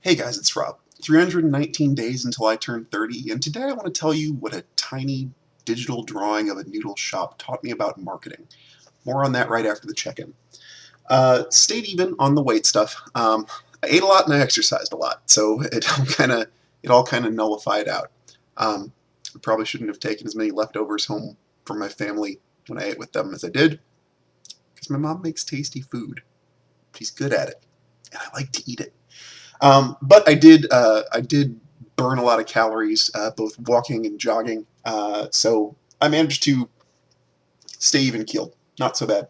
Hey guys, it's Rob. 319 days until I turn 30, and today I want to tell you what a tiny digital drawing of a noodle shop taught me about marketing. More on that right after the check-in. Stayed even on the weight stuff. I ate a lot and I exercised a lot, so it all kind of nullified out. I probably shouldn't have taken as many leftovers home from my family when I ate with them as I did, because my mom makes tasty food. She's good at it, and I like to eat it. But I did burn a lot of calories, both walking and jogging. So I managed to stay even keeled. Not so bad.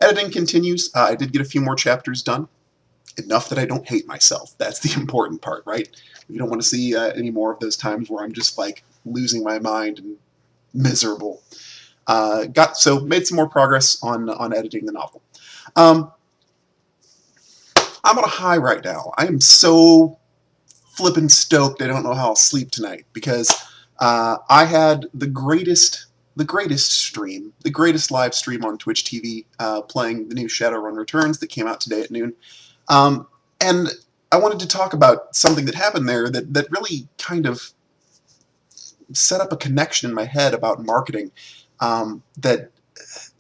Editing continues. I did get a few more chapters done. Enough that I don't hate myself. That's the important part, right? You don't want to see any more of those times where I'm just like losing my mind and miserable. Made some more progress on editing the novel. Um, I'm on a high right now. I am so flippin' stoked. I don't know how I'll sleep tonight because I had the greatest stream, the greatest live stream on Twitch TV, playing the new Shadowrun Returns that came out today at noon. Um, and I wanted to talk about something that happened there that really kind of set up a connection in my head about marketing, that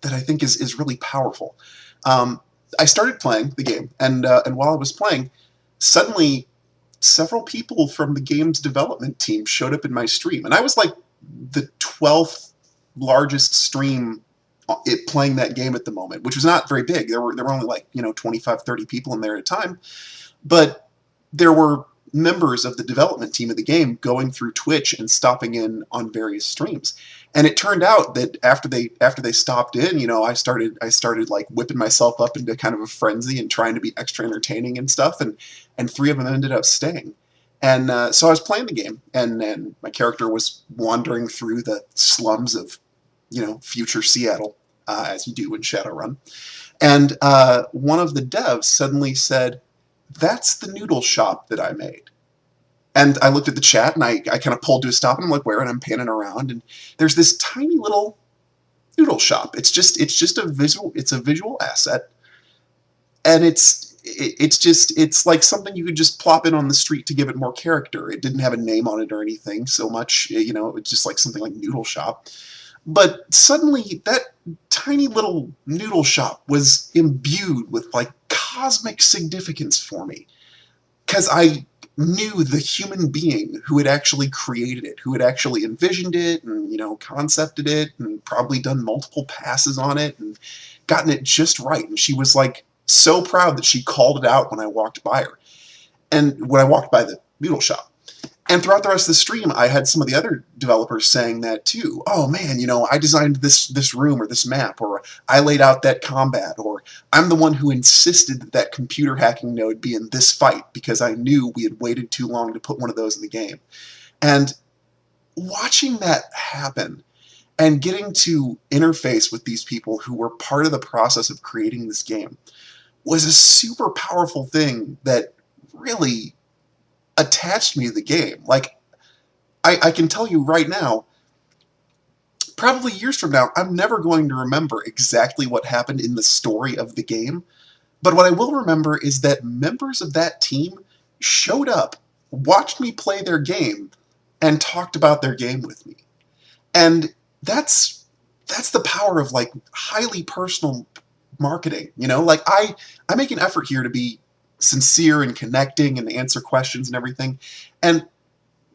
I think is really powerful. Um, I started playing the game, and while I was playing, suddenly several people from the game's development team showed up in my stream, and I was like the 12th largest stream playing that game at the moment, which was not very big. There were only like 25, 30 people in there at a time, but there were members of the development team of the game going through Twitch and stopping in on various streams. And it turned out that after they stopped in, I started like whipping myself up into kind of a frenzy and trying to be extra entertaining and stuff. And three of them ended up staying. And so I was playing the game, and my character was wandering through the slums of future Seattle, as you do in Shadowrun. And one of the devs suddenly said, "That's the noodle shop that I made." And I looked at the chat and I kind of pulled to a stop and I'm like, where? And I'm panning around and there's this tiny little noodle shop. It's just a visual asset, and it's like something you could just plop in on the street to give it more character. It didn't have a name on it or anything so much, it's just like something like noodle shop. But suddenly that tiny little noodle shop was imbued with like cosmic significance for me, because I knew the human being who had actually created it, who had actually envisioned it and concepted it and probably done multiple passes on it and gotten it just right. And she was like so proud that she called it out when I walked by her, and when I walked by the noodle shop. And throughout the rest of the stream, I had some of the other developers saying that too. Oh man, I designed this room or this map, or I laid out that combat, or I'm the one who insisted that computer hacking node be in this fight because I knew we had waited too long to put one of those in the game. And watching that happen and getting to interface with these people who were part of the process of creating this game was a super powerful thing that really attached me to the game. Like, I can tell you right now, probably years from now, I'm never going to remember exactly what happened in the story of the game, but what I will remember is that members of that team showed up, watched me play their game, and talked about their game with me. And that's the power of like highly personal marketing. Like I make an effort here to be sincere and connecting and answer questions and everything. And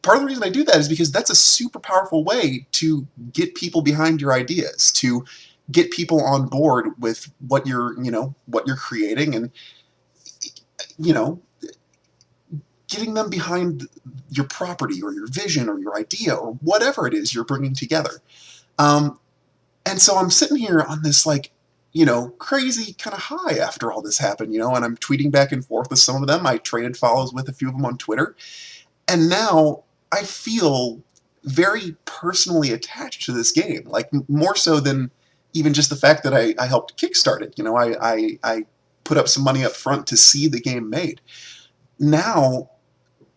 part of the reason I do that is because that's a super powerful way to get people behind your ideas, to get people on board with what you're creating, and you know, getting them behind your property or your vision or your idea or whatever it is you're bringing together. Um, and so I'm sitting here on this like crazy kind of high after all this happened, and I'm tweeting back and forth with some of them. I traded follows with a few of them on Twitter. And now I feel very personally attached to this game, like more so than even just the fact that I helped kickstart it. I put up some money up front to see the game made. Now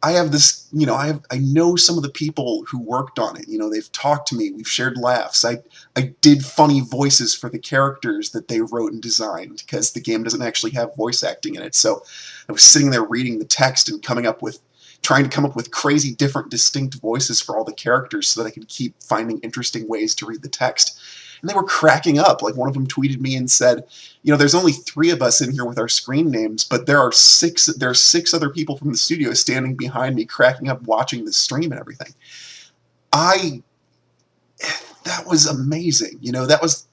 I have this, I know some of the people who worked on it. They've talked to me. We've shared laughs. I did funny voices for the characters that they wrote and designed because the game doesn't actually have voice acting in it. So I was sitting there reading the text and trying to come up with crazy, different, distinct voices for all the characters so that I could keep finding interesting ways to read the text. And they were cracking up. Like, one of them tweeted me and said, there's only 3 of us in here with our screen names, but there are 6 other people from the studio standing behind me cracking up watching the stream and everything. That was amazing. That was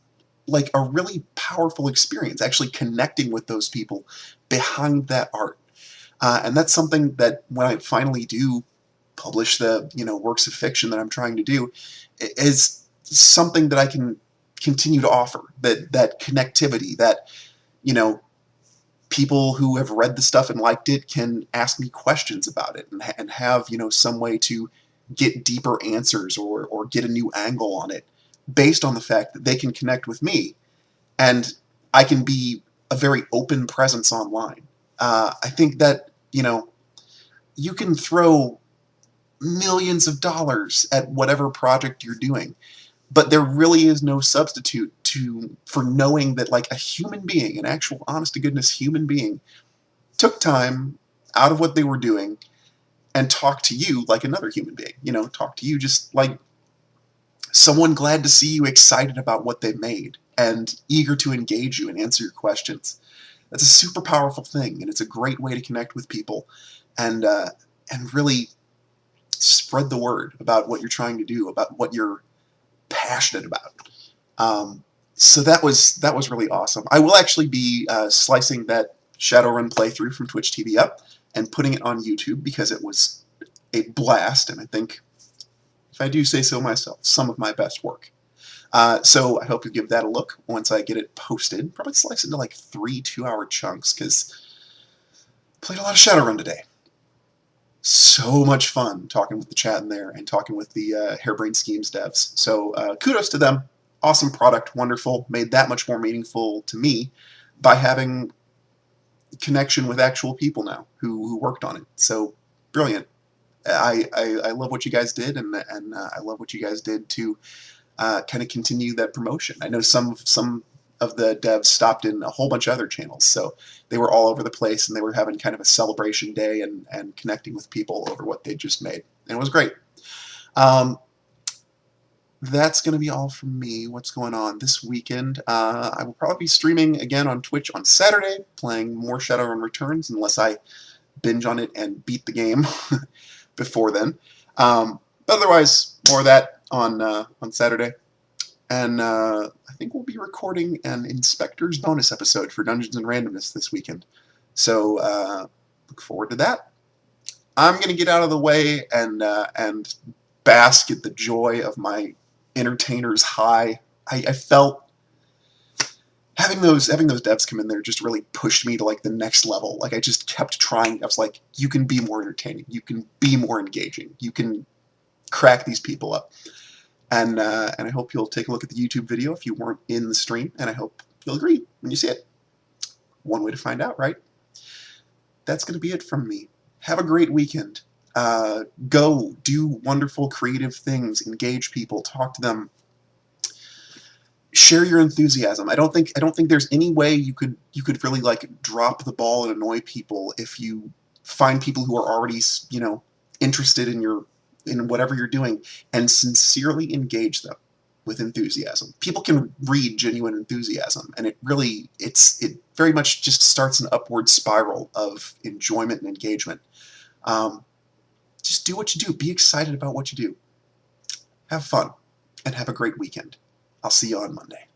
like a really powerful experience, actually connecting with those people behind that art. And that's something that when I finally do publish the works of fiction that I'm trying to do, is something that I can continue to offer, that connectivity, that people who have read the stuff and liked it can ask me questions about it and have some way to get deeper answers or get a new angle on it based on the fact that they can connect with me and I can be a very open presence online. I think that you can throw millions of dollars at whatever project you're doing, but there really is no substitute for knowing that, like, a human being, an actual honest-to-goodness human being, took time out of what they were doing and talked to you like another human being. Talk to you just like someone glad to see you, excited about what they made and eager to engage you and answer your questions. That's a super powerful thing, and it's a great way to connect with people and really spread the word about what you're trying to do, about what you're passionate about. So that was really awesome. I will actually be slicing that Shadowrun playthrough from Twitch TV up and putting it on YouTube because it was a blast, and I think, if I do say so myself, some of my best work. So I hope you give that a look once I get it posted. Probably slice it into like 3 2-hour chunks because I played a lot of Shadowrun today. So much fun talking with the chat in there and talking with the Harebrained Schemes devs. So kudos to them. Awesome product, wonderful. Made that much more meaningful to me by having connection with actual people now who worked on it. So brilliant. I love what you guys did, and I love what you guys did to kind of continue that promotion. I know some of the devs stopped in a whole bunch of other channels, so they were all over the place, and they were having kind of a celebration day and connecting with people over what they just made, and it was great. That's going to be all from me. What's going on this weekend? I will probably be streaming again on Twitch on Saturday, playing more Shadowrun Returns, unless I binge on it and beat the game before then. But otherwise, more of that on Saturday. And I think we'll be recording an Inspector's bonus episode for Dungeons & Randomness this weekend. So look forward to that. I'm going to get out of the way and bask at the joy of my entertainer's high. I felt having those devs come in there just really pushed me to like the next level. Like, I just kept trying. I was like, you can be more entertaining. You can be more engaging. You can crack these people up. And I hope you'll take a look at the YouTube video if you weren't in the stream, and I hope you'll agree when you see it. One way to find out, right? That's going to be it from me. Have a great weekend. Go do wonderful creative things, engage people, talk to them, share your enthusiasm. I don't think there's any way you could really like drop the ball and annoy people if you find people who are already interested in whatever you're doing and sincerely engage them with enthusiasm. People can read genuine enthusiasm, and it very much just starts an upward spiral of enjoyment and engagement. Just do what you do. Be excited about what you do. Have fun, and have a great weekend. I'll see you on Monday.